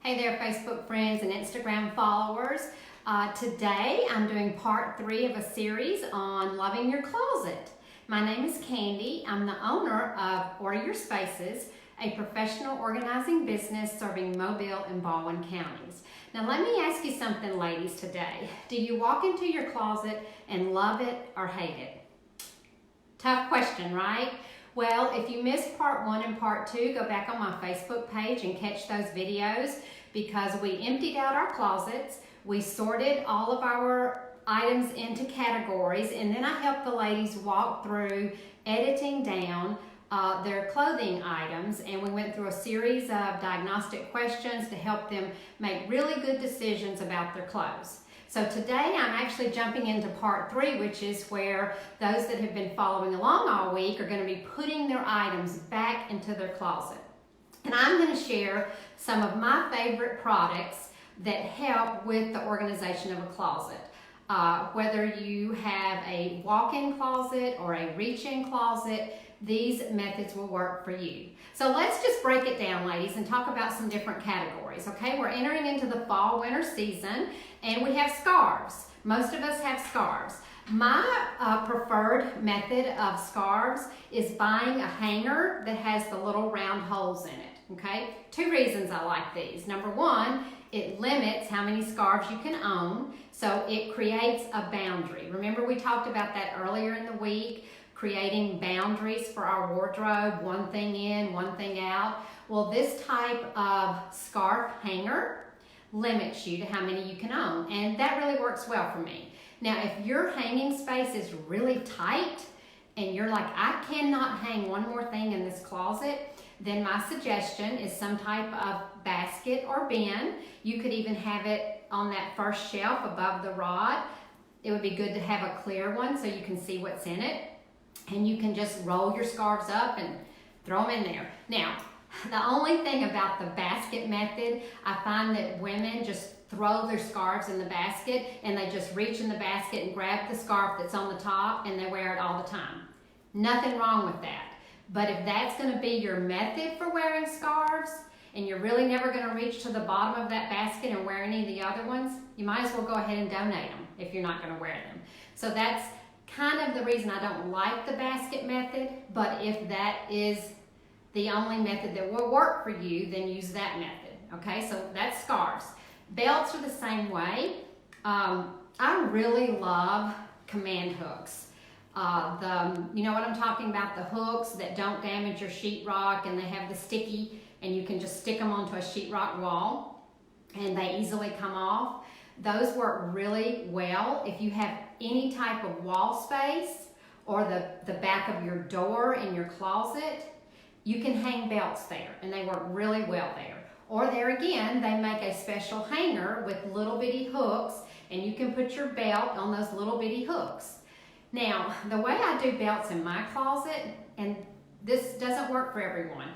Hey there, Facebook friends and Instagram followers. Today I'm doing part 3 of a series on loving your closet. My name is Candy. I'm the owner of Order Your Spaces, a professional organizing business serving Mobile and Baldwin counties. Now let me ask you something, ladies, today. Do you walk into your closet and love it or hate it? Tough question, right? Well, if you missed part 1 and part 2, go back on my Facebook page and catch those videos because we emptied out our closets, we sorted all of our items into categories, and then I helped the ladies walk through editing down their clothing items, and we went through a series of diagnostic questions to help them make really good decisions about their clothes. So today I'm actually jumping into part 3, which is where those that have been following along all week are going to be putting their items back into their closet. And I'm going to share some of my favorite products that help with the organization of a closet. Whether you have a walk-in closet or a reach-in closet, these methods will work for you. So let's just break it down, ladies, and talk about some different categories, okay? We're entering into the fall-winter season, and we have scarves. Most of us have scarves. My preferred method of scarves is buying a hanger that has the little round holes in it, okay? 2 reasons I like these. Number 1, it limits how many scarves you can own, so it creates a boundary. Remember we talked about that earlier in the week, creating boundaries for our wardrobe, one thing in, one thing out. Well, this type of scarf hanger limits you to how many you can own, and that really works well for me. Now, if your hanging space is really tight and you're like, I cannot hang one more thing in this closet, then my suggestion is some type of basket or bin. You could even have it on that first shelf above the rod. It would be good to have a clear one so you can see what's in it. And you can just roll your scarves up and throw them in there. Now, the only thing about the basket method, I find that women just throw their scarves in the basket and they just reach in the basket and grab the scarf that's on the top and they wear it all the time. Nothing wrong with that. But if that's going to be your method for wearing scarves and you're really never going to reach to the bottom of that basket and wear any of the other ones, you might as well go ahead and donate them if you're not going to wear them. So that's kind of the reason I don't like the basket method, but if that is the only method that will work for you, then use that method, okay? So that's scarves. Belts are the same way. I really love command hooks. You know what I'm talking about, the hooks that don't damage your sheetrock and they have the sticky and you can just stick them onto a sheetrock wall and they easily come off. Those work really well if you have any type of wall space or the back of your door in your closet. You can hang belts there and they work really well there. Or there again, they make a special hanger with little bitty hooks and you can put your belt on those little bitty hooks. Now, the way I do belts in my closet, and this doesn't work for everyone,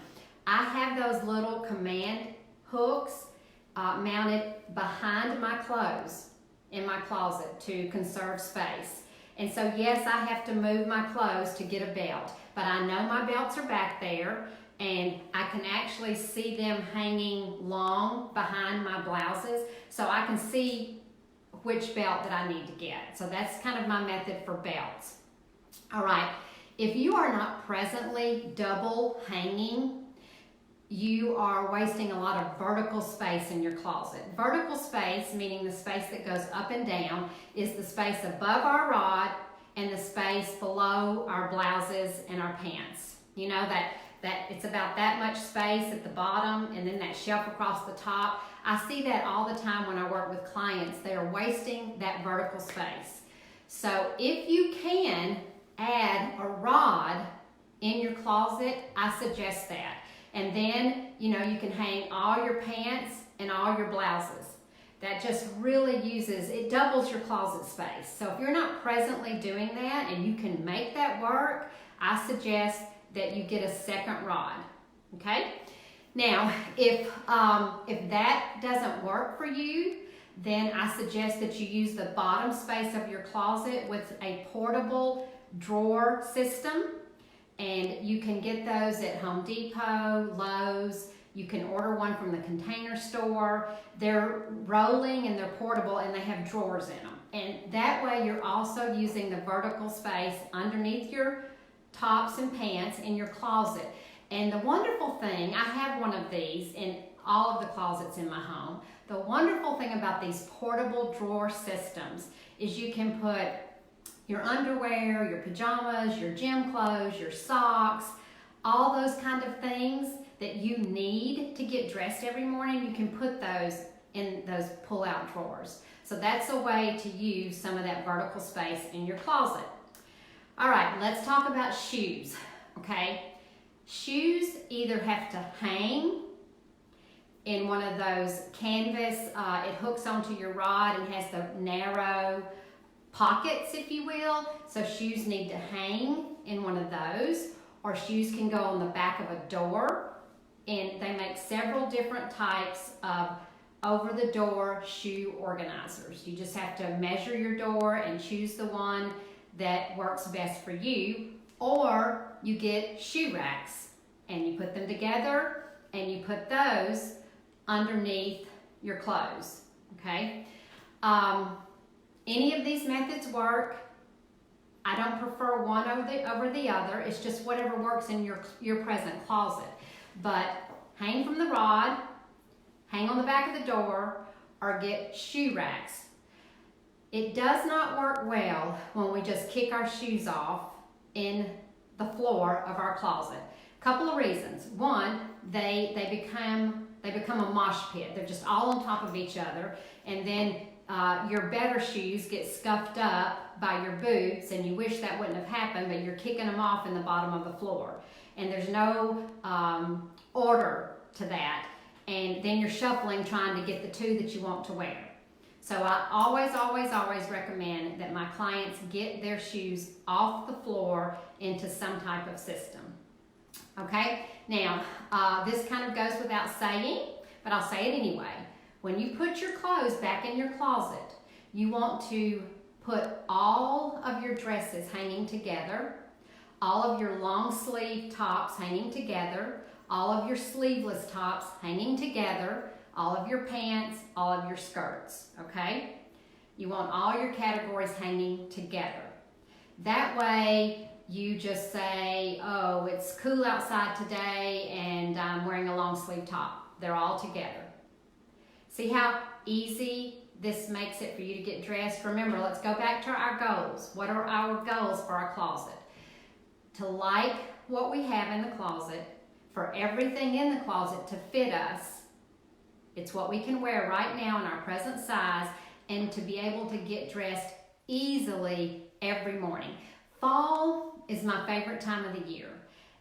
I have those little command hooks mounted behind my clothes in my closet to conserve space. And so yes, I have to move my clothes to get a belt, but I know my belts are back there and I can actually see them hanging long behind my blouses, so I can see which belt that I need to get. So that's kind of my method for belts. All right, if you are not presently double hanging, you are wasting a lot of vertical space in your closet. Vertical space, meaning the space that goes up and down, is the space above our rod and the space below our blouses and our pants. You know that it's about that much space at the bottom and then that shelf across the top. I see that all the time when I work with clients. They are wasting that vertical space. So if you can add a rod in your closet, I suggest that. And then, you know, you can hang all your pants and all your blouses. That just really it doubles your closet space. So if you're not presently doing that and you can make that work, I suggest that you get a second rod, okay? Now, if that doesn't work for you, then I suggest that you use the bottom space of your closet with a portable drawer system. And you can get those at Home Depot, Lowe's, You can order one from the Container Store. They're rolling and they're portable and they have drawers in them. And that way you're also using the vertical space underneath your tops and pants in your closet. And the wonderful thing, I have one of these in all of the closets in my home. The wonderful thing about these portable drawer systems is you can put your underwear, your pajamas, your gym clothes, your socks, all those kind of things that you need to get dressed every morning, you can put those in those pull-out drawers. So that's a way to use some of that vertical space in your closet. All right, let's talk about shoes, okay? Shoes either have to hang in one of those canvas, it hooks onto your rod and has the narrow pockets, if you will. So shoes need to hang in one of those, or shoes can go on the back of a door. And they make several different types of over-the-door shoe organizers. You just have to measure your door and choose the one that works best for you. Or you get shoe racks and you put them together and you put those underneath your clothes, okay? Any of these methods work. I don't prefer one over the other. It's just whatever works in your present closet. But hang from the rod, hang on the back of the door, or get shoe racks. It does not work well when we just kick our shoes off in the floor of our closet. Couple of reasons. One, they become a mosh pit. They're just all on top of each other, and then your better shoes get scuffed up by your boots, and you wish that wouldn't have happened, but you're kicking them off in the bottom of the floor. And there's no order to that. And then you're shuffling trying to get the two that you want to wear. So I always, always, always recommend that my clients get their shoes off the floor into some type of system. Okay? Now, this kind of goes without saying, but I'll say it anyway. When you put your clothes back in your closet, you want to put all of your dresses hanging together, all of your long sleeve tops hanging together, all of your sleeveless tops hanging together, all of your pants, all of your skirts, okay? You want all your categories hanging together. That way you just say, oh, it's cool outside today and I'm wearing a long sleeve top. They're all together. See how easy this makes it for you to get dressed? Remember, let's go back to our goals. What are our goals for our closet? To like what we have in the closet, for everything in the closet to fit us. It's what we can wear right now in our present size, and to be able to get dressed easily every morning. Fall is my favorite time of the year,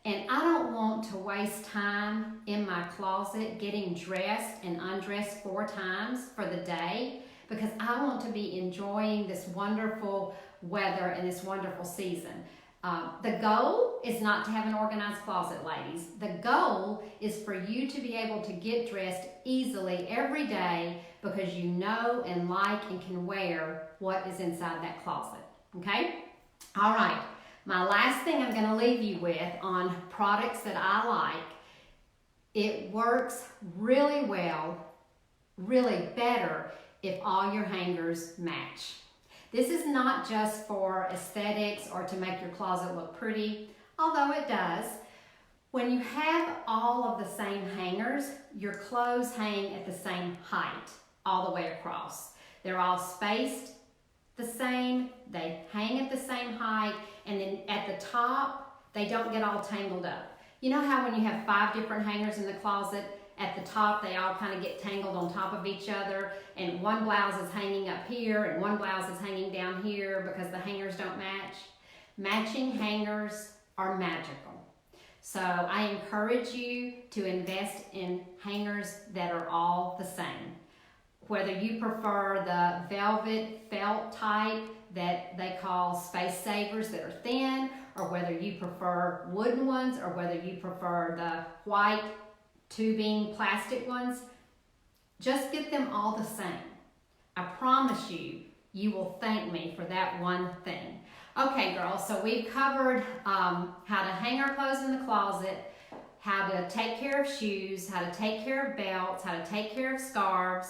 and I don't want to waste time in my closet getting dressed and undressed 4 times for the day, because I want to be enjoying this wonderful weather and this wonderful season. The goal is not to have an organized closet, ladies. The goal is for you to be able to get dressed easily every day because you know and like and can wear what is inside that closet, okay? All right, my last thing I'm going to leave you with on products that I like. It works really well, really better if all your hangers match. This is not just for aesthetics or to make your closet look pretty, although it does. When you have all of the same hangers, your clothes hang at the same height all the way across. They're all spaced the same, they hang at the same height, and then at the top, they don't get all tangled up. You know how when you have 5 different hangers in the closet, at the top, they all kind of get tangled on top of each other, and one blouse is hanging up here and one blouse is hanging down here because the hangers don't match. Matching hangers are magical. So I encourage you to invest in hangers that are all the same. Whether you prefer the velvet felt type that they call space savers that are thin, or whether you prefer wooden ones, or whether you prefer the white tubing plastic ones, just get them all the same. I promise you, you will thank me for that one thing. Okay, girls, so we've covered how to hang our clothes in the closet, how to take care of shoes, how to take care of belts, how to take care of scarves,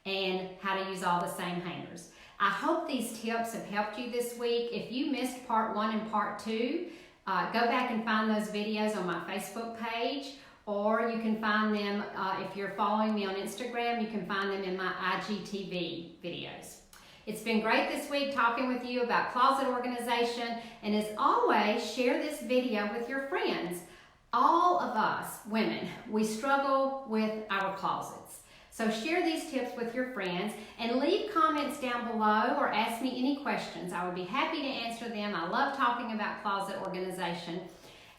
and how to use all the same hangers. I hope these tips have helped you this week. If you missed part 1 and part 2, go back and find those videos on my Facebook page, or you can find them, if you're following me on Instagram, you can find them in my IGTV videos. It's been great this week talking with you about closet organization, and as always, share this video with your friends. All of us women, we struggle with our closets. So share these tips with your friends and leave comments down below or ask me any questions. I would be happy to answer them. I love talking about closet organization.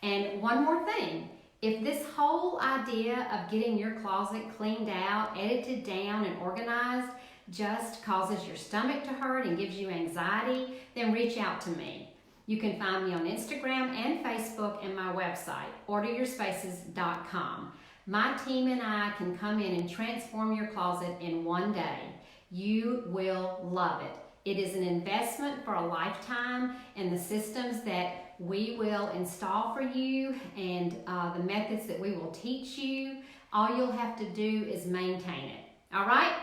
And one more thing, if this whole idea of getting your closet cleaned out, edited down, and organized just causes your stomach to hurt and gives you anxiety, then reach out to me. You can find me on Instagram and Facebook and my website, orderyourspaces.com. My team and I can come in and transform your closet in one day. You will love it. It is an investment for a lifetime, and the systems that we will install for you and the methods that we will teach you, all you'll have to do is maintain it. All right?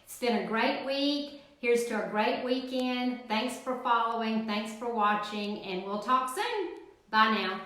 It's been a great week. Here's to a great weekend. Thanks for following. Thanks for watching, and we'll talk soon. Bye now.